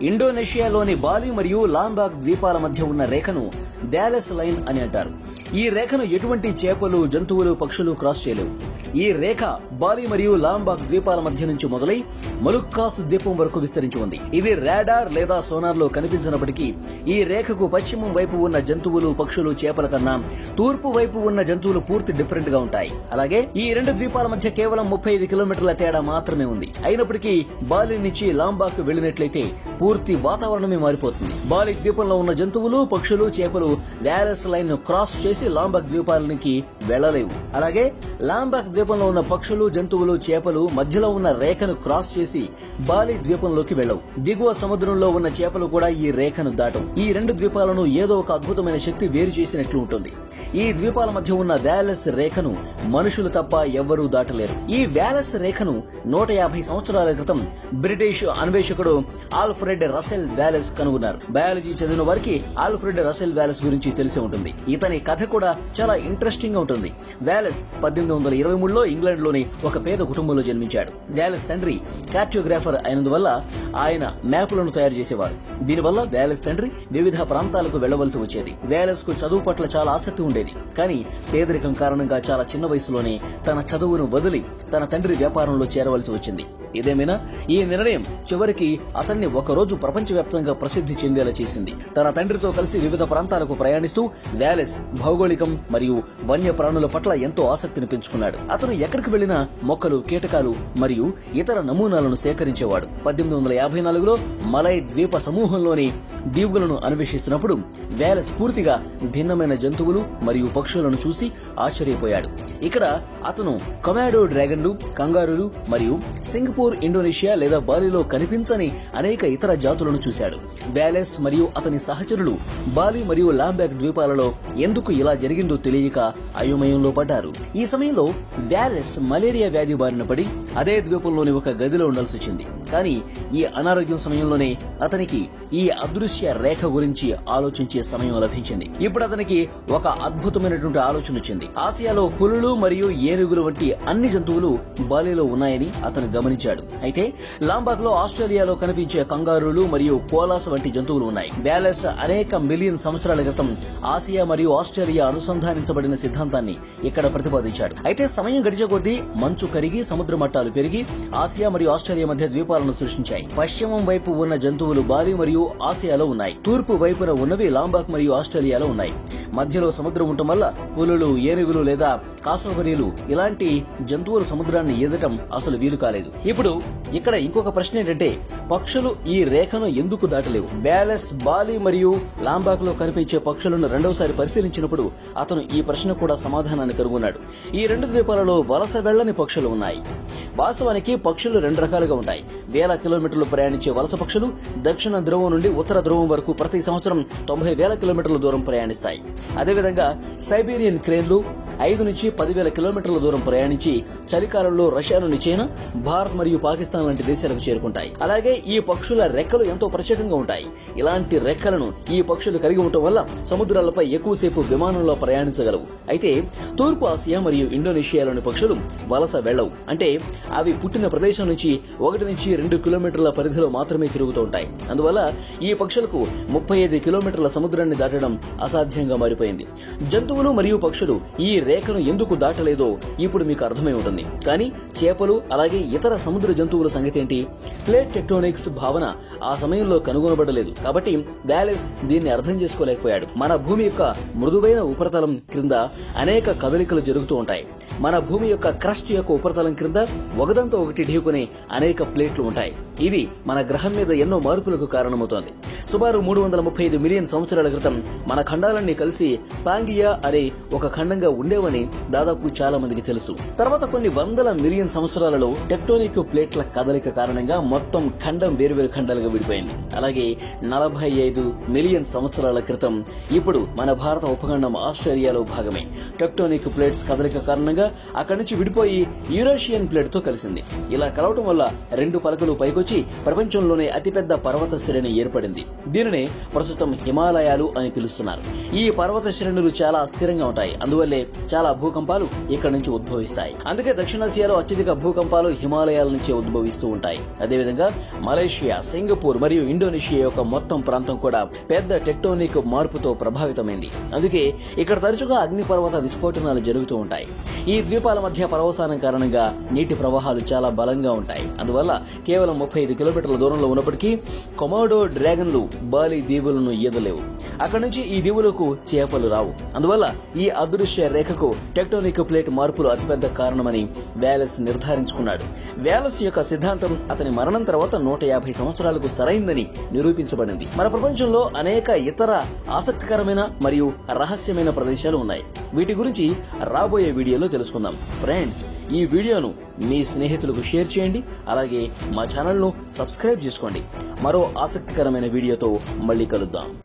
ఇండోనేషియాలోని Bali మరియు లాంబాక్ ద్వీపాల మధ్య ఉన్న రేఖను డాలస్ లైన్ అని అంటారు. ఈ రేఖను ఎటువంటి చేపలు, జంతువులు, పక్షులు క్రాస్ చేయలేవు. ఈ రేఖ బాలి మరియు లాంబాక్ ద్వీపాల మధ్య నుంచి మొదలై మలుక్కాస్ ద్వీపం వరకు విస్తరించి ఉంది. ఇది రాడార్ లేదా సోనార్ లో కనిపించినప్పటికీ ఈ రేఖకు పశ్చిమం వైపు ఉన్న జంతువులు, పక్షులు, చేపల కన్నా తూర్పు వైపు ఉన్న జంతువులు పూర్తి డిఫరెంట్ గా ఉంటాయి. అలాగే ఈ రెండు ద్వీపాల మధ్య కేవలం 35 కిలోమీటర్ల తేడా మాత్రమే ఉంది. అయినప్పటికీ బాలి నుంచి లాంబాక్ వెళ్లినట్లయితే పూర్తి వాతావరణమే మారిపోతుంది. బాలి ద్వీపంలో ఉన్న జంతువులు, పక్షులు, చేపలు డాలస్ లైన్ క్రాస్ చేసి లాంబాక్ ద్వీపాలకి వెళ్లలేవు. అలాగే లాంబాక్ ద్వీపంలో ఉన్న పక్షులు, జంతువులు, చేపలు మధ్యలో ఉన్న రేఖను క్రాస్ చేసి బాలి ద్వీపంలోకి వెళ్లవు. దిగువ సముద్రంలో ఉన్న చేపలు కూడా ఈ రేఖను దాటవు. ఈ రెండు ద్వీపాలను ఏదో ఒక అద్భుతమైన శక్తి వేరు చేసినట్లు ఉంటుంది. ఈ ద్వీపాల మధ్య ఉన్న వ్యాలెస్ రేఖను మనుషులు తప్ప ఎవ్వరూ దాటలేరు. ఈ వ్యాలెస్ రేఖను 150 సంవత్సరాల క్రితం బ్రిటిష్ అన్వేషకుడు ఆల్ఫ్రెడ్ రసెల్ వ్యాలెస్ కనుగొన్నారు. బయాలజీ చదివిన వారికి ఆల్ఫ్రెడ్ రసెల్ వ్యాలెస్ గురించి తెలిసి ఉంటుంది. ఇతని కథ కూడా చాలా ఇంట్రెస్టింగ్ గా ఉంటుంది. వ్యాలెస్ 1823లో ఇంగ్లాండ్ లోని ఒక పేద కుటుంబంలో జన్మించాడు. వ్యాలెస్ తండ్రి కార్టోగ్రాఫర్ అయినందువల్ల ఆయన మ్యాపులను తయారు చేసేవారు. దీనివల్ల వ్యాలెస్ తండ్రి వివిధ ప్రాంతాలకు వెళ్లవలసి వచ్చేది. వ్యాలెస్ కు చదువు పట్ల చాలా ఆసక్తి ఉండేది. కానీ పేదరికం కారణంగా చాలా చిన్న వయసులోనే తన చదువును వదిలి తన తండ్రి వ్యాపారంలో చేరవలసి వచ్చింది. ఇదేమైనా ఈ నిర్ణయం చివరికి అతన్ని ఒకరోజు ప్రపంచవ్యాప్తంగా ప్రసిద్ధి చెందేలా చేసింది. తన తండ్రితో కలిసి వివిధ ప్రాంతాలకు ప్రయాణిస్తూ వ్యాలెస్ భౌగోళికం మరియు వన్య ప్రాణుల పట్ల ఎంతో ఆసక్తిని పెంచుకున్నాడు. అతను ఎక్కడికి వెళ్లినా మొక్కలు, కీటకాలు మరియు ఇతర నమూనాలను సేకరించేవాడు. 1854లో మలై ద్వీప సమూహంలోని దీవులను అన్వేషిస్తున్నప్పుడు వ్యాలెస్ పూర్తిగా భిన్నమైన జంతువులు మరియు పక్షులను చూసి ఆశ్చర్యపోయాడు. ఇక్కడ అతను కొమాడో డ్రాగన్లు, కంగారులు మరియు సింగపూర్, ఇండోనేషియా లేదా బాలిలో కనిపించని అనేక ఇతర జాతులను చూశాడు. వ్యాలెస్ మరియు అతని సహచరులు బాలి మరియు లాంబాక్ ద్వీపాలలో ఎందుకు ఇలా జరిగిందో తెలియక అయోమయంలో పడ్డారు. ఈ సమయంలో వ్యాలెస్ మలేరియా వ్యాధి బారిన పడి అదే ద్వీపంలోని ఒక గదిలో ఉండాల్సి వచ్చింది. కానీ ఈ అనారోగ్యం సమయంలోనే అతనికి ఈ అదృశ్య రేఖ గురించి ఆలోచించే సమయం లభించింది. ఇప్పుడు అతనికి ఒక అద్భుతమైనటువంటి ఆలోచన వచ్చింది. ఆసియాలో పులులు మరియు ఏనుగులు వంటి అన్ని జంతువులు బాలిలో ఉన్నాయని అతను గమనించాడు. అయితే లాంబాక్ లో, ఆస్ట్రేలియాలో కనిపించే కంగారులు మరియు కోలాస్ వంటి జంతువులు ఉన్నాయి. వ్యాలెస్ అనేక మిలియన్ సంవత్సరాల క్రితం ఆసియా మరియు ఆస్ట్రేలియా అనుసంధానించబడిన సిద్ధాంతాన్ని ఇక్కడ ప్రతిపాదించాడు. అయితే సమయం గడిచే కొద్దీ మంచు కరిగి సముద్ర మట్టాలు పెరిగి ఆసియా మరియు ఆస్ట్రేలియా మధ్య ద్వీపాలను సృష్టించాయి. పశ్చిమం వైపు ఉన్న జంతువులు బాలి మరియు ఆసియాలో ఉన్నాయి. తూర్పు వైపున ఉన్నవి లాంబాక్ మరియు ఆస్ట్రేలియాలో ఉన్నాయి. మధ్యలో సముద్రం ఉండటం వల్ల పులులు, ఏనుగులు లేదా కాసోబరీలు ఇలాంటి జంతువులు సముద్రాన్ని ఈదటం అసలు వీలు కాలేదు. ఇప్పుడు ఇక్కడ ఇంకొక ప్రశ్న ఏంటంటే పక్షులు ఈ రేఖను ఎందుకు దాటలేవు? వ్యాలెస్ బాలి మరియు లాంబాక్ లో కనిపించే పక్షులను రెండవసారి పరిశీలించినప్పుడు అతను ఈ ప్రశ్న కూడా సమాధానాన్ని కనుగొన్నాడు. ఈ రెండు ద్వీపాలలో వలస వెళ్లని పక్షులు ఉన్నాయి. వాస్తవానికి పక్షులు రెండు రకాలుగా ఉంటాయి. వేల కిలోమీటర్లు ప్రయాణించే వలస పక్షులు దక్షిణ ధ్రువం నుండి ఉత్తర ధ్రువం వరకు ప్రతి సంవత్సరం 90,000 కిలోమీటర్ల దూరం ప్రయాణిస్తాయి. అదేవిధంగా సైబీరియన్ క్రేన్లు 5 నుంచి 10,000 కిలోమీటర్ల దూరం ప్రయాణించి చలికాలంలో రష్యా నుండి చైనా, భారత్ మరియు పాకిస్తాన్ లాంటి దేశాలకు చేరుకుంటాయి. అలాగే ఈ పక్షుల రెక్కలు ఎంతో ప్రత్యేకంగా ఉంటాయి. ఇలాంటి రెక్కలను ఈ పక్షులు కలిగి ఉండటం వల్ల సముద్రాలపై ఎక్కువసేపు విమానంలో ప్రయాణించగలవు. అయితే తూర్పు ఆసియా మరియు ఇండోనేషియాలోని పక్షులు వలస వెళ్లవు. అంటే అవి పుట్టిన ప్రదేశం నుంచి 1 నుంచి 2 కిలోమీటర్ల పరిధిలో మాత్రమే తిరుగుతూ ఉంటాయి. అందువల్ల ఈ పక్షులకు 35 కిలోమీటర్ల సముద్రాన్ని దాటడం అసాధ్యంగా మారిపోయింది. జంతువులు మరియు పక్షులు ఈ రేఖను ఎందుకు దాటలేదో ఇప్పుడు మీకు అర్థమై ఉంటుంది. కానీ చేపలు అలాగే ఇతర సముద్ర జంతువుల సంగతి ఏంటి? ప్లేట్ టెక్టోనిక్స్ భావన ఆ సమయంలో కనుగొనబడలేదు. కాబట్టి వ్యాలెస్ దీన్ని అర్థం చేసుకోలేకపోయాడు. మన భూమి యొక్క మృదువైన ఉపరితలం క్రింద అనేక కదలికలు జరుగుతూ ఉంటాయి. మన భూమి యొక్క క్రస్ట్ యొక్క ఉపరితలం క్రింద ఒకదంతో ఒకటి ఢీకునే అనేక ప్లేట్లు ఉంటాయి. ఇది మన గ్రహం మీద ఎన్నో మార్పులకు కారణమవుతోంది. సుమారు 335 మిలియన్ సంవత్సరాల క్రితం మన ఖండాలన్నీ కలిసి పాంగియా అనే ఒక ఖండంగా ఉండేవని దాదాపు చాలా మందికి తెలుసు. తర్వాత కొన్ని వందల మిలియన్ సంవత్సరాలలో టెక్టోనిక్ ప్లేట్ల కదలిక కారణంగా మొత్తం ఖండం వేరువేరు ఖండాలుగా విడిపోయింది. అలాగే 45 మిలియన్ సంవత్సరాల క్రితం ఇప్పుడు మన భారత ఉపఖండం ఆస్ట్రేలియాలో భాగమే. టెక్టోనిక్ ప్లేట్స్ కదలిక కారణంగా అక్కడి నుంచి విడిపోయి యూరేషియన్ ప్లేట్ తో కలిసింది. ఇలా కలవటం వల్ల రెండు పలకలు పైకొచ్చి నుంచి ప్రపంచంలోనే అతిపెద్ద పర్వత శ్రేణి ఏర్పడింది. దీనినే ప్రస్తుతం హిమాలయాలు అని పిలుస్తున్నారు. ఈ పర్వత శ్రేణులు చాలా అస్థిరంగా ఉంటాయి. అందువల్లే చాలా భూకంపాలు ఇక్కడ నుంచి ఉద్భవిస్తాయి. అందుకే దక్షిణాసియాలో అత్యధిక భూకంపాలు హిమాలయాల నుంచి ఉద్భవిస్తూ ఉంటాయి. అదేవిధంగా మలేషియా, సింగపూర్ మరియు ఇండోనేషియా యొక్క మొత్తం ప్రాంతం కూడా పెద్ద టెక్టోనిక్ మార్పుతో ప్రభావితమైంది. అందుకే ఇక్కడ తరచుగా అగ్నిపర్వత విస్ఫోటనాలు జరుగుతూ ఉంటాయి. ఈ ద్వీపాల మధ్య పర్వసానం కారణంగా నీటి ప్రవాహాలు చాలా బలంగా ఉంటాయి. అందువల్ల కేవలం 35 కిలోమీటర్ల దూరంలో ఉన్నప్పటికీ కొమోడో డ్రాగన్లు బాలి దీవులను ఈదలేవు. అక్కడి నుంచి ఈ దీవులకు చేపలు రావు. అందువల్ల ఈ అదృశ్య రేఖకు టెక్టోనిక్ ప్లేట్ మార్పులు అతిపెద్ద కారణమని వ్యాలెస్ నిర్ధారించుకున్నాడు. వ్యాలెస్ యొక్క సిద్ధాంతం అతని మరణం తర్వాత 150 సంవత్సరాలకు సరైందని నిరూపించబడింది. మన ప్రపంచంలో అనేక ఇతర ఆసక్తికరమైన మరియు రహస్యమైన ప్రదేశాలు ఉన్నాయి. వీటి గురించి రాబోయే వీడియోలో తెలుసుకుందాం. ఫ్రెండ్స్, ఈ వీడియోను మీ స్నేహితులకు షేర్ చేయండి. అలాగే మా ఛానల్ను సబ్స్క్రైబ్ చేసుకోండి. మరో ఆసక్తికరమైన వీడియోతో మళ్ళీ కలుద్దాం.